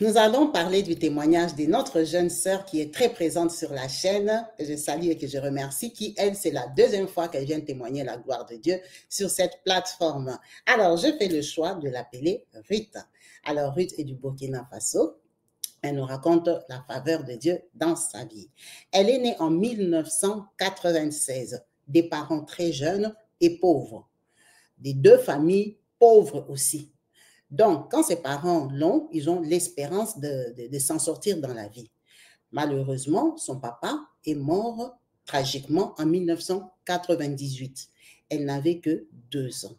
Nous allons parler du témoignage de notre jeune sœur qui est très présente sur la chaîne, que je salue et que je remercie, qui, elle, c'est la deuxième fois qu'elle vient témoigner la gloire de Dieu sur cette plateforme. Alors, je fais le choix de l'appeler Ruth. Alors, Ruth est du Burkina Faso. Elle nous raconte la faveur de Dieu dans sa vie. Elle est née en 1996, des parents très jeunes et pauvres, des deux familles pauvres aussi. Donc, quand ses parents l'ont, ils ont l'espérance de s'en sortir dans la vie. Malheureusement, son papa est mort tragiquement en 1998. Elle n'avait que 2 ans.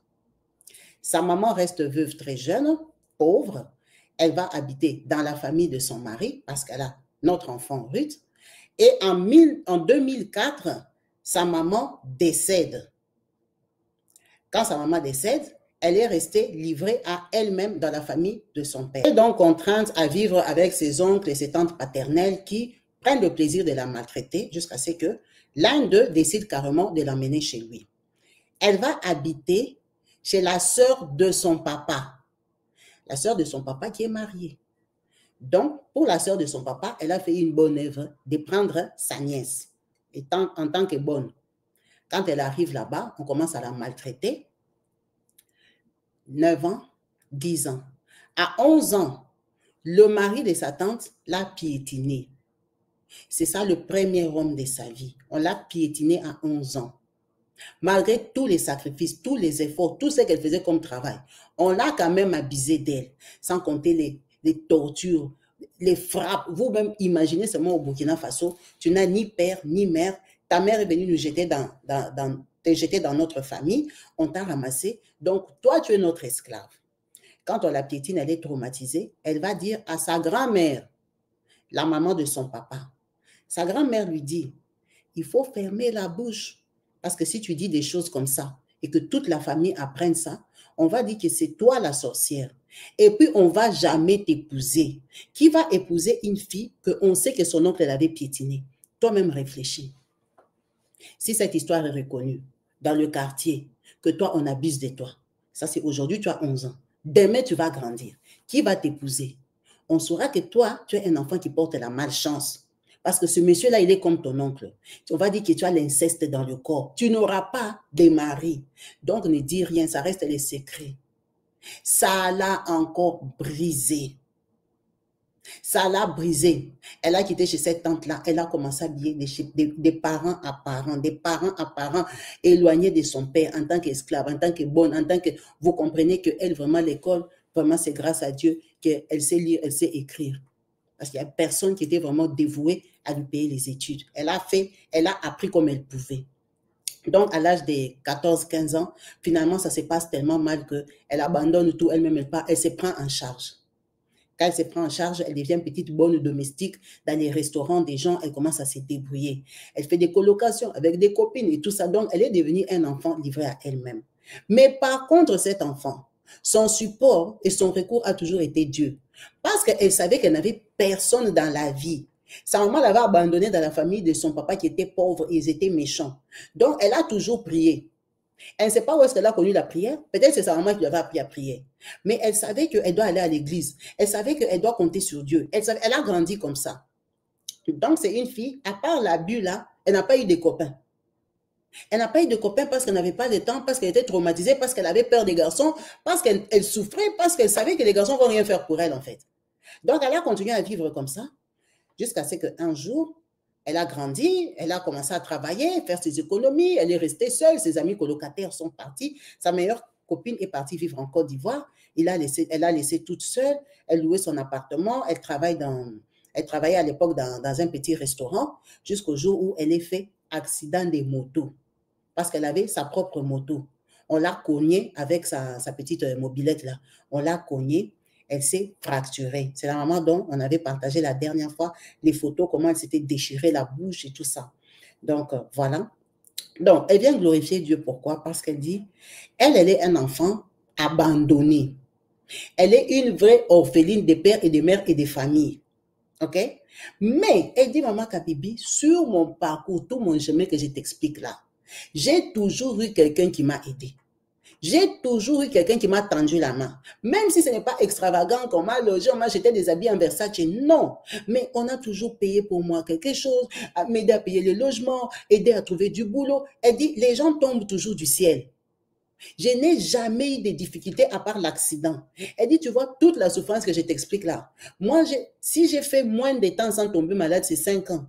Sa maman reste veuve très jeune, pauvre. Elle va habiter dans la famille de son mari parce qu'elle a notre enfant Ruth. Et en 2004, sa maman décède. Quand sa maman décède, elle est restée livrée à elle-même dans la famille de son père. Elle est donc contrainte à vivre avec ses oncles et ses tantes paternelles qui prennent le plaisir de la maltraiter jusqu'à ce que l'un d'eux décide carrément de l'emmener chez lui. Elle va habiter chez la sœur de son papa. La sœur de son papa qui est mariée. Donc, pour la sœur de son papa, elle a fait une bonne œuvre de prendre sa nièce en tant que bonne. Quand elle arrive là-bas, on commence à la maltraiter. 9 ans, 10 ans. À 11 ans, le mari de sa tante l'a piétiné. C'est ça le premier homme de sa vie. On l'a piétiné à 11 ans. Malgré tous les sacrifices, tous les efforts, tout ce qu'elle faisait comme travail, on l'a quand même abusé d'elle, sans compter les tortures, les frappes. Vous-même, imaginez seulement au Burkina Faso, tu n'as ni père ni mère. Ta mère est venue nous jeter te jeter dans notre famille, on t'a ramassé. Donc, toi, tu es notre esclave. Quand on la piétine, elle est traumatisée, elle va dire à sa grand-mère, la maman de son papa, sa grand-mère lui dit, il faut fermer la bouche. Parce que si tu dis des choses comme ça et que toute la famille apprenne ça, on va dire que c'est toi la sorcière. Et puis, on ne va jamais t'épouser. Qui va épouser une fille qu'on sait que son oncle l'avait piétinée? Toi-même réfléchis. Si cette histoire est reconnue dans le quartier, que toi, on abuse de toi, ça c'est aujourd'hui, tu as 11 ans. Demain, tu vas grandir. Qui va t'épouser? On saura que toi, tu es un enfant qui porte la malchance. Parce que ce monsieur-là, il est comme ton oncle. On va dire que tu as l'inceste dans le corps. Tu n'auras pas de mari. Donc, ne dis rien, ça reste les secrets. Ça l'a encore brisé. Ça l'a brisé. Elle a quitté chez cette tante-là. Elle a commencé à habiller des parents à parents, éloignés de son père en tant qu'esclave, en tant que bonne, en tant que... Vous comprenez qu'elle, vraiment, l'école, vraiment, c'est grâce à Dieu qu'elle sait lire, elle sait écrire. Parce qu'il n'y a personne qui était vraiment dévoué à lui payer les études. Elle a appris comme elle pouvait. Donc, à l'âge de 14-15 ans, finalement, ça se passe tellement mal qu'elle abandonne tout, elle-même, elle se prend en charge. Quand elle se prend en charge, elle devient petite bonne domestique dans les restaurants des gens, elle commence à se débrouiller. Elle fait des colocations avec des copines et tout ça. Donc, elle est devenue un enfant livré à elle-même. Mais par contre, cet enfant, son support et son recours a toujours été Dieu. Parce qu'elle savait qu'elle n'avait personne dans la vie. Sa maman l'avait abandonnée dans la famille de son papa qui était pauvre et ils étaient méchants. Donc, elle a toujours prié. Elle ne sait pas où est-ce qu'elle a connu la prière. Peut-être que c'est sa maman qui lui avait appris à prier. Mais elle savait qu'elle doit aller à l'église. Elle savait qu'elle doit compter sur Dieu. Elle a grandi comme ça. Donc, c'est une fille, à part l'abus là, elle n'a pas eu de copains. Elle n'a pas eu de copains parce qu'elle n'avait pas de temps, parce qu'elle était traumatisée, parce qu'elle avait peur des garçons, parce qu'elle souffrait, parce qu'elle savait que les garçons ne vont rien faire pour elle, en fait. Donc, elle a continué à vivre comme ça, jusqu'à ce qu'un jour, elle a grandi, elle a commencé à travailler, faire ses économies, elle est restée seule, ses amis colocataires sont partis, sa meilleure copine est partie vivre en Côte d'Ivoire, elle a laissé toute seule, elle louait son appartement, elle travaillait à l'époque dans un petit restaurant, jusqu'au jour où elle est fait accident de moto, parce qu'elle avait sa propre moto. On l'a cognée avec sa petite mobilette là, on l'a cognée, elle s'est fracturée. C'est la maman dont on avait partagé la dernière fois les photos, comment elle s'était déchirée la bouche et tout ça. Donc, voilà. Donc, elle vient glorifier Dieu. Pourquoi? Parce qu'elle dit, elle est un enfant abandonné. Elle est une vraie orpheline de père et de mère et de famille. OK? Mais, elle dit, maman Kabibi, sur mon parcours, tout mon chemin que je t'explique là, j'ai toujours eu quelqu'un qui m'a aidé. J'ai toujours eu quelqu'un qui m'a tendu la main. Même si ce n'est pas extravagant, qu'on m'a logé, on m'a jeté des habits en Versace, non. Mais on a toujours payé pour moi quelque chose, m'aider à payer le logement, aider à trouver du boulot. Elle dit, les gens tombent toujours du ciel. Je n'ai jamais eu de difficultés à part l'accident. Elle dit, tu vois, toute la souffrance que je t'explique là. Moi, si j'ai fait moins de temps sans tomber malade, c'est 5 ans.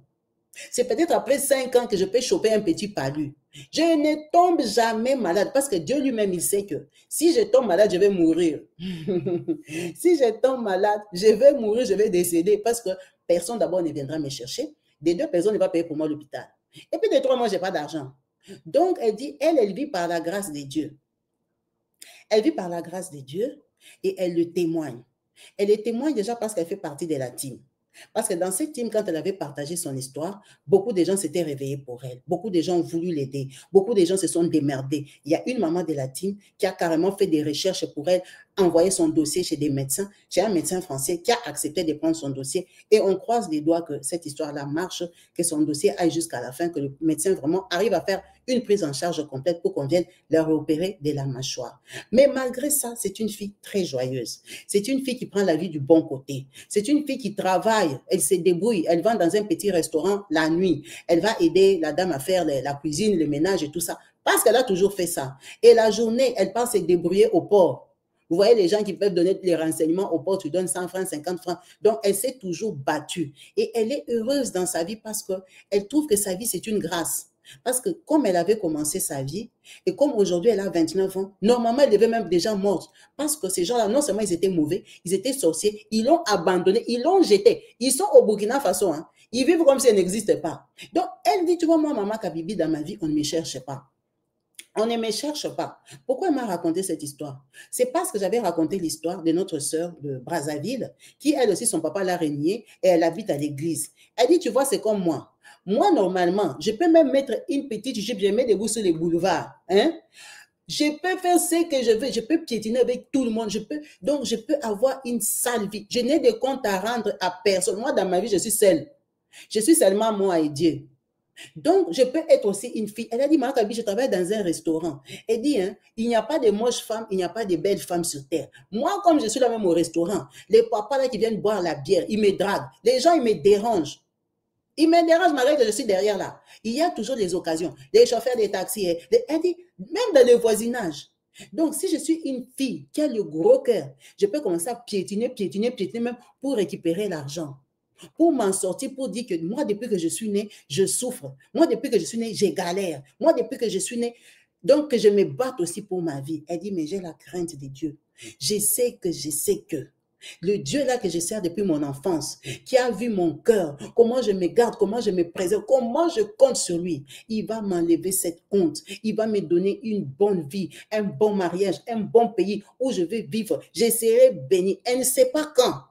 C'est peut-être après 5 ans que je peux choper un petit palu. Je ne tombe jamais malade parce que Dieu lui-même, il sait que si je tombe malade, je vais mourir. Si je tombe malade, je vais mourir, je vais décéder parce que personne d'abord ne viendra me chercher. Des deux personnes ne vont payer pour moi l'hôpital. Et puis des trois, moi, je n'ai pas d'argent. Donc, elle dit, elle vit par la grâce de Dieu. Elle vit par la grâce de Dieu et elle le témoigne. Elle le témoigne déjà parce qu'elle fait partie de la team. Parce que dans cette team, quand elle avait partagé son histoire, beaucoup de gens s'étaient réveillés pour elle. Beaucoup de gens ont voulu l'aider. Beaucoup de gens se sont démerdés. Il y a une maman de la team qui a carrément fait des recherches pour elle, envoyé son dossier chez des médecins, chez un médecin français qui a accepté de prendre son dossier. Et on croise les doigts que cette histoire-là marche, que son dossier aille jusqu'à la fin, que le médecin vraiment arrive à faire une prise en charge complète pour qu'on vienne leur opérer de la mâchoire. Mais malgré ça, c'est une fille très joyeuse. C'est une fille qui prend la vie du bon côté. C'est une fille qui travaille, elle se débrouille, elle va dans un petit restaurant la nuit. Elle va aider la dame à faire la cuisine, le ménage et tout ça. Parce qu'elle a toujours fait ça. Et la journée, elle part se débrouiller au port. Vous voyez les gens qui peuvent donner les renseignements au port, tu donnes 100 francs, 50 francs. Donc, elle s'est toujours battue. Et elle est heureuse dans sa vie parce qu'elle trouve que sa vie, c'est une grâce. Parce que comme elle avait commencé sa vie, et comme aujourd'hui elle a 29 ans, normalement elle devait même déjà morte. Parce que ces gens-là, non seulement ils étaient mauvais, ils étaient sorciers, ils l'ont abandonné, ils l'ont jeté. Ils sont au Burkina Faso, hein. Ils vivent comme si elle n'existait pas. Donc elle dit, tu vois, moi, maman Kabibi, dans ma vie, on ne me cherche pas. On ne me cherche pas. Pourquoi elle m'a raconté cette histoire? C'est parce que j'avais raconté l'histoire de notre sœur de Brazzaville, qui elle aussi, son papa l'a reniée et elle habite à l'église. Elle dit, tu vois, c'est comme moi. Moi, normalement, je peux même mettre une petite jupe, je mets des bouts sur les boulevards. Hein? Je peux faire ce que je veux, je peux piétiner avec tout le monde, donc je peux avoir une sale vie. Je n'ai de compte à rendre à personne. Moi, dans ma vie, je suis seule. Je suis seulement moi et Dieu. Donc, je peux être aussi une fille. Elle a dit, Makabi, je travaille dans un restaurant. Elle dit, hein, il n'y a pas de moches femmes, il n'y a pas de belles femmes sur terre. Moi, comme je suis là même au restaurant, les papas là qui viennent boire la bière, ils me draguent. Les gens, ils me dérangent. Ils me dérangent malgré que je suis derrière là. Il y a toujours des occasions. Les chauffeurs des taxis, elle dit, même dans le voisinage. Donc, si je suis une fille qui a le gros cœur, je peux commencer à piétiner même pour récupérer l'argent. Pour m'en sortir, pour dire que moi, depuis que je suis née, je souffre. Moi, depuis que je suis née, j'ai galère. Moi, depuis que je suis née, donc que je me batte aussi pour ma vie. Elle dit, mais j'ai la crainte de Dieu. Je sais que le Dieu là que je sers depuis mon enfance, qui a vu mon cœur, comment je me garde, comment je me préserve, comment je compte sur lui, il va m'enlever cette honte, il va me donner une bonne vie, un bon mariage, un bon pays où je vais vivre. Je serai bénie. Elle ne sait pas quand.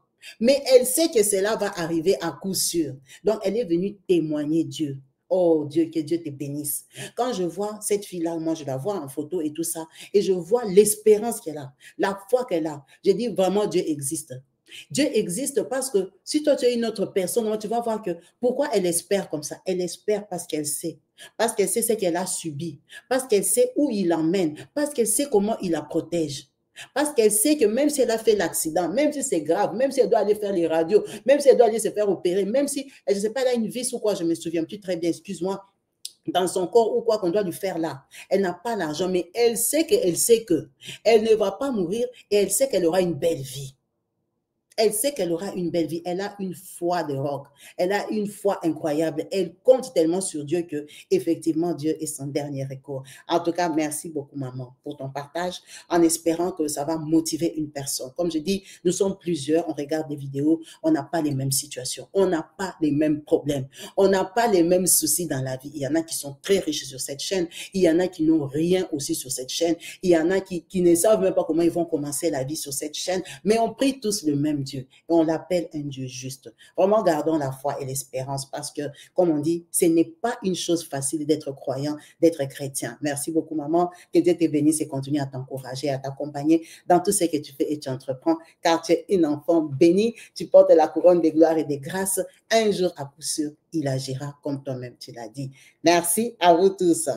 Mais elle sait que cela va arriver à coup sûr. Donc, elle est venue témoigner Dieu. Oh Dieu, que Dieu te bénisse. Quand je vois cette fille-là, moi, je la vois en photo et tout ça, et je vois l'espérance qu'elle a, la foi qu'elle a. Je dis vraiment, Dieu existe. Dieu existe parce que si toi, tu es une autre personne, tu vas voir que pourquoi elle espère comme ça. Elle espère parce qu'elle sait. Parce qu'elle sait ce qu'elle a subi. Parce qu'elle sait où il l'emmène. Parce qu'elle sait comment il la protège. Parce qu'elle sait que même si elle a fait l'accident, même si c'est grave, même si elle doit aller faire les radios, même si elle doit aller se faire opérer, même si, je ne sais pas, elle a une vis ou quoi, je ne me souviens plus très bien, excuse-moi, dans son corps ou quoi qu'on doit lui faire là. Elle n'a pas l'argent, mais elle sait elle ne va pas mourir et elle sait qu'elle aura une belle vie. Elle sait qu'elle aura une belle vie. Elle a une foi de roc. Elle a une foi incroyable. Elle compte tellement sur Dieu que, effectivement, Dieu est son dernier recours. En tout cas, merci beaucoup, maman, pour ton partage, en espérant que ça va motiver une personne. Comme je dis, nous sommes plusieurs, on regarde des vidéos, on n'a pas les mêmes situations, on n'a pas les mêmes problèmes, on n'a pas les mêmes soucis dans la vie. Il y en a qui sont très riches sur cette chaîne, il y en a qui n'ont rien aussi sur cette chaîne, il y en a qui ne savent même pas comment ils vont commencer la vie sur cette chaîne, mais on prie tous le même Dieu. Et on l'appelle un Dieu juste. Vraiment, gardons la foi et l'espérance parce que, comme on dit, ce n'est pas une chose facile d'être croyant, d'être chrétien. Merci beaucoup, maman. Que Dieu te bénisse et continue à t'encourager, à t'accompagner dans tout ce que tu fais et tu entreprends, car tu es une enfant bénie. Tu portes la couronne de gloire et de grâce. Un jour, à coup sûr, il agira comme toi-même tu l'as dit. Merci à vous tous.